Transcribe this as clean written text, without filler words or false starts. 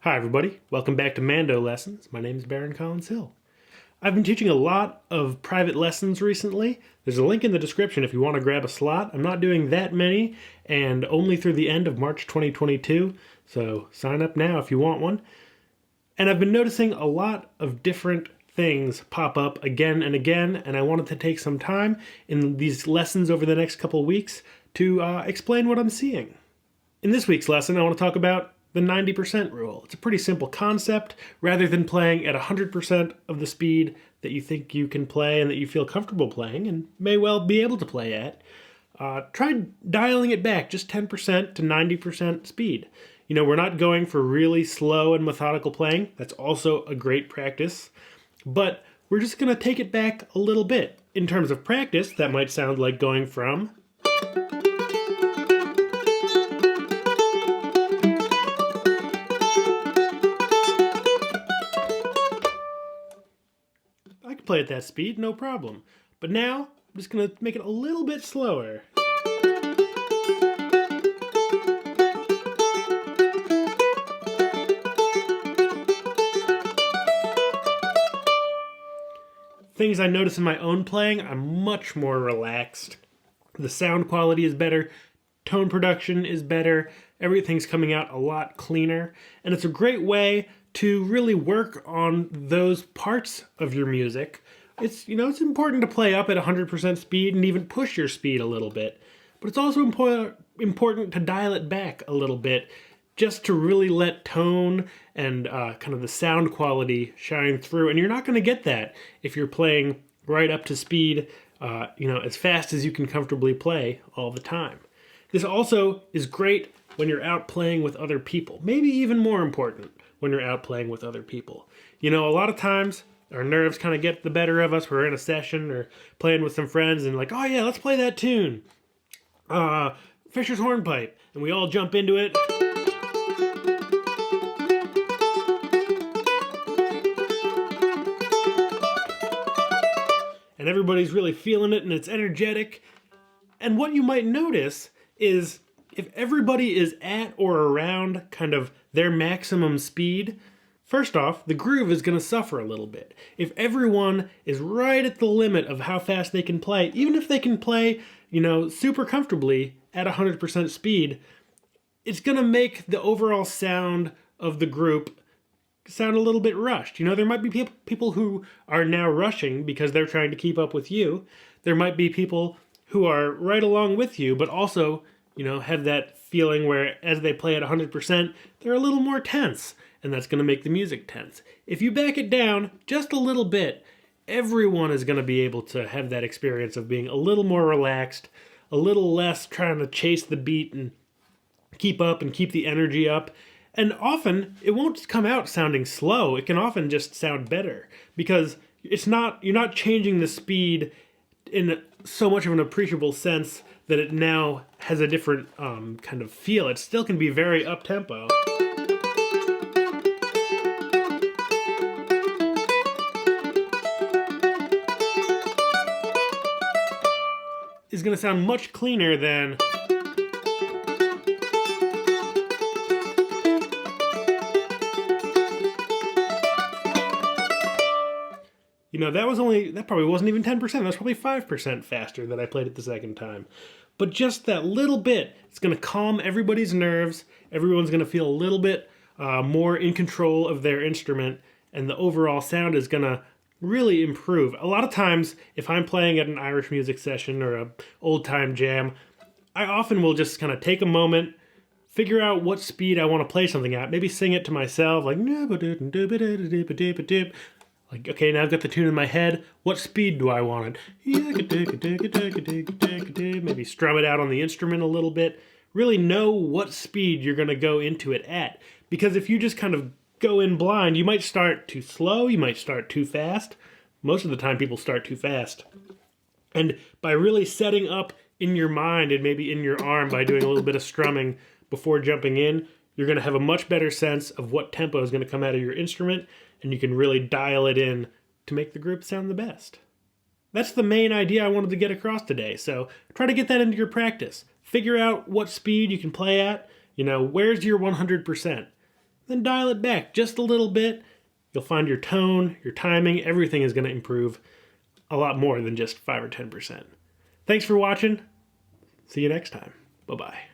Hi everybody, welcome back to Mando Lessons. My name is Baron Collins Hill. I've been teaching a lot of private lessons recently. There's a link in the description if you want to grab a slot. I'm not doing that many and only through the end of March 2022, so sign up now if you want one. And I've been noticing a lot of different things pop up again and again, and I wanted to take some time in these lessons over the next couple weeks to explain what I'm seeing. In this week's lesson, I want to talk about the 90% rule. It's a pretty simple concept. Rather than playing at 100% of the speed that you think you can play and that you feel comfortable playing and may well be able to play at, try dialing it back just 10% to 90% speed. You know, we're not going for really slow and methodical playing. That's also a great practice. But we're just going to take it back a little bit. In terms of practice, that might sound like going from I can play at that speed, no problem. But now, I'm just going to make it a little bit slower. Things I notice in my own playing, I'm much more relaxed. The sound quality is better, tone production is better, everything's coming out a lot cleaner, and it's a great way to really work on those parts of your music. It's important to play up at 100% speed and even push your speed a little bit, but it's also important to dial it back a little bit just to really let tone and kind of the sound quality shine through. And you're not going to get that if you're playing right up to speed, as fast as you can comfortably play all the time. This also is great when you're out playing with other people. Maybe even more important when you're out playing with other people. You know, a lot of times our nerves kind of get the better of us. We're in a session or playing with some friends and like, oh yeah, let's play that tune. Fisher's Hornpipe. And we all jump into it. And everybody's really feeling it and it's energetic. And what you might notice is if everybody is at or around kind of their maximum speed, first off, the groove is going to suffer a little bit. If everyone is right at the limit of how fast they can play, even if they can play, super comfortably at 100% speed, it's going to make the overall sound of the group sound a little bit rushed. There might be people who are now rushing because they're trying to keep up with you. There might be people who are right along with you, but also, have that feeling where as they play at 100%, they're a little more tense, and that's going to make the music tense. If you back it down just a little bit, everyone is going to be able to have that experience of being a little more relaxed, a little less trying to chase the beat and keep up and keep the energy up. And often, it won't come out sounding slow. It can often just sound better because you're not changing the speed in so much of an appreciable sense that it now has a different kind of feel. It still can be very up-tempo. Is going to sound much cleaner than that probably wasn't even 10%. That was probably 5% faster that I played it the second time. But just that little bit, it's going to calm everybody's nerves. Everyone's going to feel a little bit more in control of their instrument, and the overall sound is going to really improve. A lot of times, if I'm playing at an Irish music session or a old-time jam, I often will just kind of take a moment, figure out what speed I want to play something at, maybe sing it to myself, like, okay, now I've got the tune in my head. What speed do I want it? Maybe strum it out on the instrument a little bit. Really know what speed you're going to go into it at. Because if you just kind of go in blind, you might start too slow, you might start too fast. Most of the time people start too fast. And by really setting up in your mind and maybe in your arm by doing a little bit of strumming before jumping in, you're going to have a much better sense of what tempo is going to come out of your instrument, and you can really dial it in to make the group sound the best. That's the main idea I wanted to get across today, so try to get that into your practice. Figure out what speed you can play at. Where's your 100%? then dial it back just a little bit. You'll find your tone, your timing, everything is going to improve a lot more than just 5 or 10%. Thanks for watching. See you next time. Bye-bye.